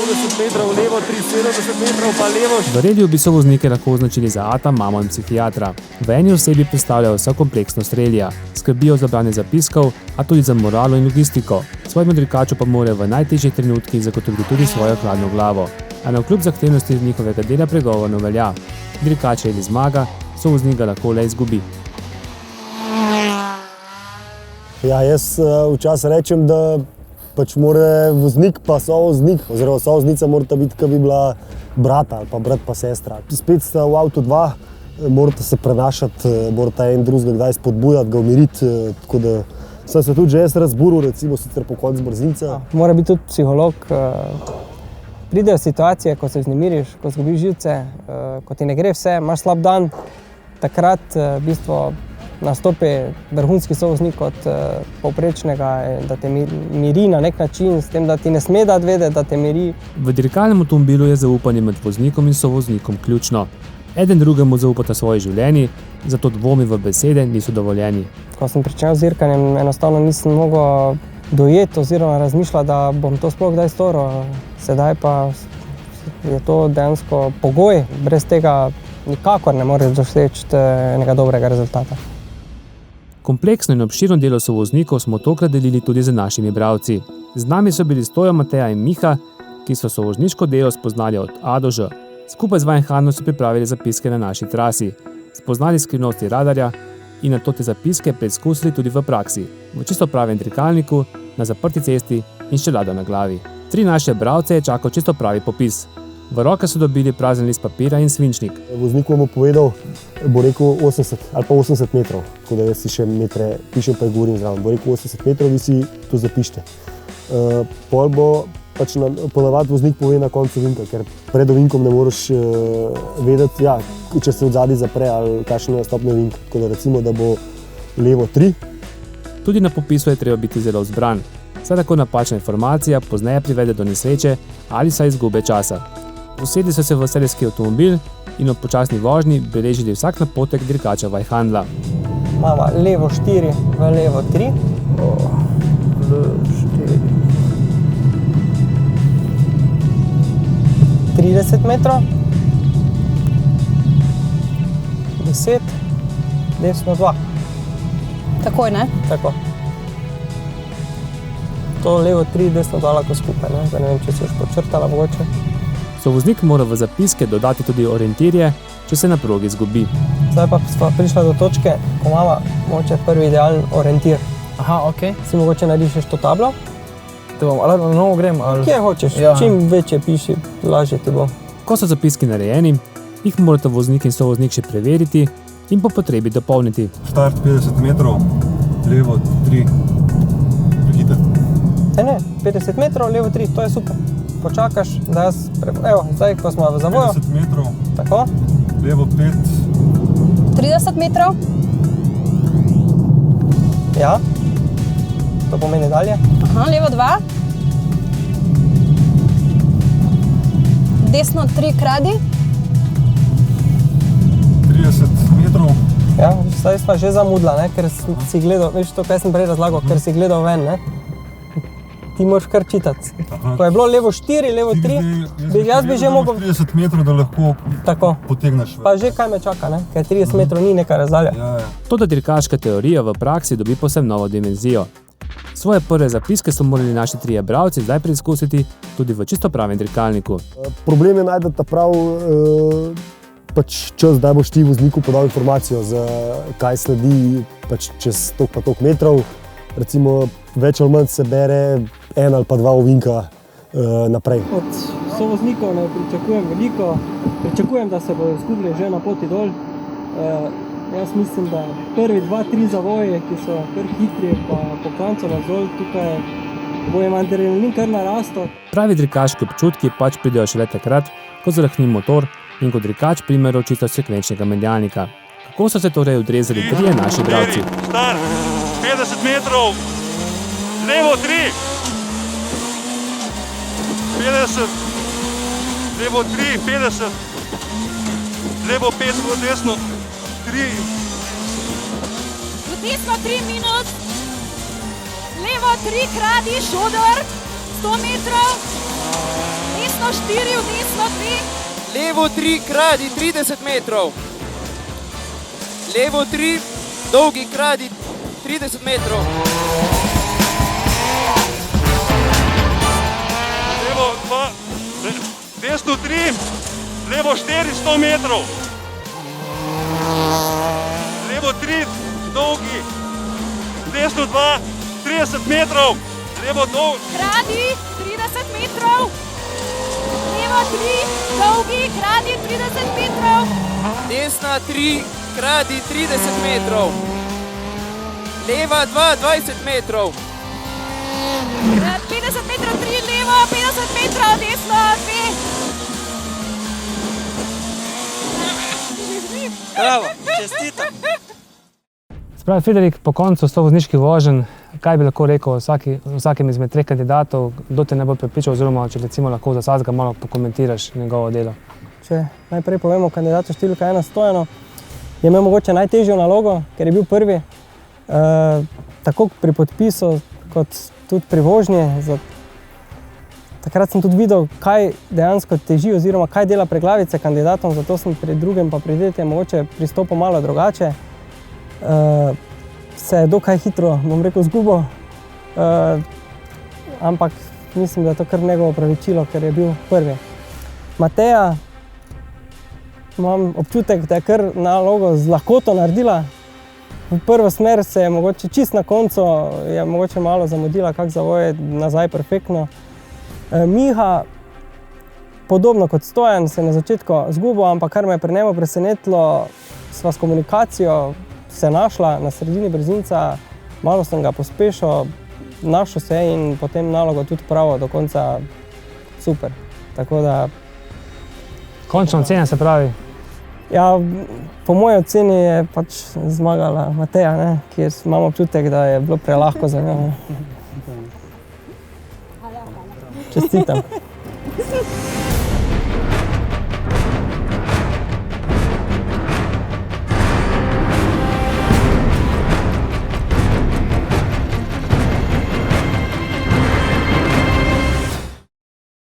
80 metrov, levo 3, 70 metrov, pa levo. V reliju bi sovoznike lahko označili za ata, mamo in psihiatra. V eni osebi predstavljajo vso kompleksnost relija, skrbijo za branje zapiskov, a tudi za moralo in logistiko. Svojemu dirkaču pa morajo v najtežjih trenutkih zagotoviti tudi svojo hladno glavo. A navkljub zahtevnosti njihovega dela pregovor ne velja. Dirkač reli zmaga, sovoznik ga lahko le izgubi. Ja, jaz včasih rečem, da pač mora voznik pa sovoznik, oziroma sovoznica morata biti, ki bi bila brata ali pa brat pa sestra. Spet sta v avtu dva, morata se prenašati, morata en drugega kdaj spodbujati, ga umiriti, tako da sem se tudi že jaz razburil, recimo sicer po koncu brzinca. Mora biti tudi psiholog. Pridejo situacije, ko se vznemiriš, ko zgubiš živce, ko ti ne gre vse, imaš slab dan, takrat v bistvu nastopi vrhunski sovoznik od povprečnega, da te miri na nek način, s tem, da ti ne sme dati vedeti, da te miri. V dirkalnem avtomobilu je zaupanje med voznikom in sovoznikom ključno. Eden drugemu zaupata svoje življenje, zato dvomi v besede niso dovoljeni. Ko sem pričel z dirkanjem, enostavno nisem mogel dojeti oziroma razmišljati, da bom to sploh kdaj storil. Sedaj pa je to dejansko pogoj, brez tega nikakor ne moreš doseči enega dobrega rezultata. Kompleksno in obširno delo sovoznikov smo tokrat delili tudi z našimi bralci. Z nami so bili Stojo, Mateja in Miha, ki so sovozniško delo spoznali od A do Ž. Skupaj z Weinhandlom so pripravili zapiske na naši trasi, spoznali skrivnosti radarja in nato te zapiske preizkusili tudi v praksi, v čisto pravem dirkalniku, na zaprti cesti in še lado na glavi. 3 naše bralce je čakal čisto pravi popis. V roke so dobili prazen list papira in svinčnik. Voznik vam bo povedal, bo rekel 80 ali pa 80 metrov, tako da jaz si še metre pišem pa govorim zraven. Bo rekel 80 metrov, vi si to zapište. Pol bo pač ponavadi voznik pove na koncu ovinka, ker pred ovinkom ne moreš vedeti, ja, če se od zadaj zapre ali kakšen je stopnja ovinka. Tako da recimo, da bo levo 3. Tudi na popisu je treba biti zelo vzbran, saj tako napačna informacija pozneje privede do nesreče ali saj izgube časa. Usedli so se v serijski avtomobil in ob počasni vožnji beležili vsak napotek dirkača Weinhandla. Imamo levo 4, v levo 3. Levo 4. 30 metrov. 10. Desno 2. Takoj, ne? Tako. To levo 3, desno 2 lahko skupaj, ne? Ne vem, če se už počrtala mogoče. Sovoznik mora v zapiske dodati tudi orientirje, če se na progi izgubi. Zdaj pa sva prišla do točke, ko imamo mogoče prvi idealen orientir. Aha, okej. Si mogoče narišeš to tablo? Te bom, ali na novo grem, ali... Kje hočeš, Ja. čim večje piši, lažje ti bo. Ko so zapiski narejeni, jih morata voznik in sovoznik še preveriti in po potrebi dopolniti. Štart 50 metrov, levo 3, prehiter. Ne, 50 metrov, levo 3, to je super. Počakaš, da jaz, evo, zdaj, ko smo v zavoju. 50 metrov, Tako, levo 5, 30 metrov. ja. To pomeni dalje. Aha, levo 2. Desno 3 kradi. 30 metrov, Ja, zdaj sva že zamudila, ne, ker si gledal, veš to, kaj sem prej razlagal, ker si gledal ven, ne. Ti moraš kar čitati. Aha. Ko je bilo levo 4, levo 3, jaz bi že mogel... 30 metrov, da lahko Tako. potegneš. Pa že kaj me čaka, ne, ker 30 metrov ni neka razdalja. Ja, ja. Toda dirkaška teorija v praksi dobi povsem novo dimenzijo. Svoje prve zapiske so morali naši 3 bralci zdaj preizkusiti tudi v čisto pravem dirkalniku. Problem je najti ta prav pač čas, da boš ti vozniku podal informacijo, za kaj sledi pač čez toliko pa toliko metrov. Recimo več ali manj se bere 1 ali pa 2 ovinka naprej. Od sovoznikov ne pričakujem veliko, pričakujem, da se bodo izgubili že na poti dol. Jaz mislim, da prvi 2-3 zavoji, ki so kar hitri, pa po klancu navzdol, tukaj bo jim adrenalin kar narastel. Pravi dirkaški občutki pač pridejo šele takrat, ko zrahni motor in ko dirkač prime ročico sekvenčnega menjalnika. Kako so se torej odrezali 3 naši bralci? Start 50 metrov, levo 3, 50, levo 3, 50, levo 5, v desno 3. V desno 3 minut. Levo 3 kradi, šodor. 100 metrov. Desno levo 4, v desno 2. Levo 3 kradi 30 metrov. Levo 3, dolgi kradi 30 metrov. Levo 2, desno 3, levo 400 metrov. Levo 3, dolgi, desno 2, 30 metrov. Levo dolgi. Kradi 30 metrov. Levo 3, dolgi, kradi 30 metrov. Desna 3 kradi 30 metrov. Leva 2, 20 metrov. 50 metrov 3, levo, 50 metrov desno 2. Bravo, čestitam. Spravi, Friderik, po koncu 100 vozniških voženj, kaj bi lahko rekel vsakem izmed 3 kandidatov, kdo te najbolj prepričal, oziroma če recimo lahko za vsakega malo pokomentiraš njegovo delo? Če najprej povemo kandidatu številka 1 Stojanu, je imel mogoče najtežjo nalogo, ker je bil prvi, tako pri podpisu kot tudi pri vožnji. Takrat sem tudi videl, kaj dejansko teži oziroma kaj dela preglavice kandidatom, zato sem pri drugem pa pri tretjem mogoče pristopil malo drugače. Se je dokaj hitro, bom rekel, zgubil, ampak mislim, da je to kar njegovo opravičilo, ker je bil prvi. Mateja, imam občutek, da je kar nalogo z lahkoto naredila. V prvo smer se je mogoče čist na koncu, je mogoče malo zamudila, kak zavoj nazaj perfektno. Miha, podobno kot Stojan, se je na začetku zgubil, ampak kar me je pri njemu presenetilo, sva s komunikacijo se našla na sredini brzinca, malo sem ga pospešil, našel se je in potem nalogo tudi pravo do konca super. Tako da... Končna ocena se pravi? Ja, po moji oceni je pač zmagala Mateja, ne, kjer imam občutek, da je bilo prelahko za njo. Čestitam.